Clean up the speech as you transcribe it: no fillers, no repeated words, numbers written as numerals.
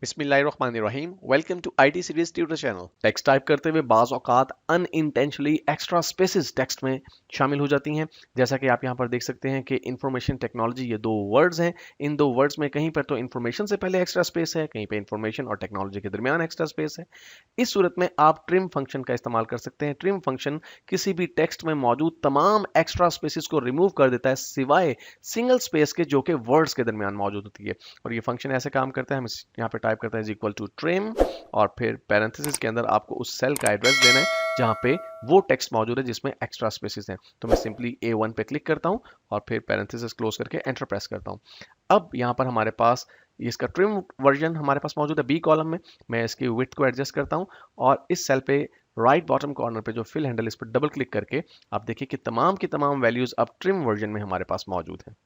बिस्मिल्लाहिर्रहमानिर्रहीम welcome to IT series tutor channel. Text type करते हुए बाज औकात अनइंटेंशनली एक्स्ट्रा स्पेसेस टेक्स्ट में शामिल हो जाती हैं। जैसा कि आप यहाँ पर देख सकते हैं कि इंफॉर्मेशन टेक्नोलॉजी ये दो वर्ड्स हैं। इन दो वर्ड्स में कहीं पर तो इंफॉर्मेशन से पहले एक्स्ट्रा स्पेस है, कहीं पे इंफॉर्मेशन और टेक्नोलॉजी के दरमियान एक्स्ट्रा स्पेस है। इस सूरत में आप ट्रिम फंक्शन का इस्तेमाल कर सकते हैं। ट्रिम फंक्शन किसी भी टेक्स्ट में मौजूद तमाम एक्स्ट्रा स्पेसिस को रिमूव कर देता है सिवाय सिंगल स्पेस के जो कि वर्ड्स के दरमियान मौजूद होती है। और ये फंक्शन ऐसे काम करता है, हम यहाँ पे टाइप करते हैं इज इक्वल टू ट्रिम और फिर पैरेंथेसिस के अंदर आपको उस सेल का एड्रेस देना है जहाँ पे वो टेक्स्ट मौजूद है जिसमें एक्स्ट्रा स्पेसिस हैं। तो मैं सिंपली A1 पे क्लिक करता हूँ और फिर पैरेंथेसिस क्लोज करके एंटर प्रेस करता हूँ। अब यहाँ पर हमारे पास इसका ट्रिम वर्जन हमारे पास मौजूद है बी कॉलम में। मैं इसकी विड्थ को एडजस्ट करता हूँ और इस सेल पे राइट बॉटम कॉर्नर पे जो फिल हैंडल इस पर डबल क्लिक करके आप देखिए कि तमाम की तमाम वैल्यूज अब ट्रिम वर्जन में हमारे पास मौजूद है।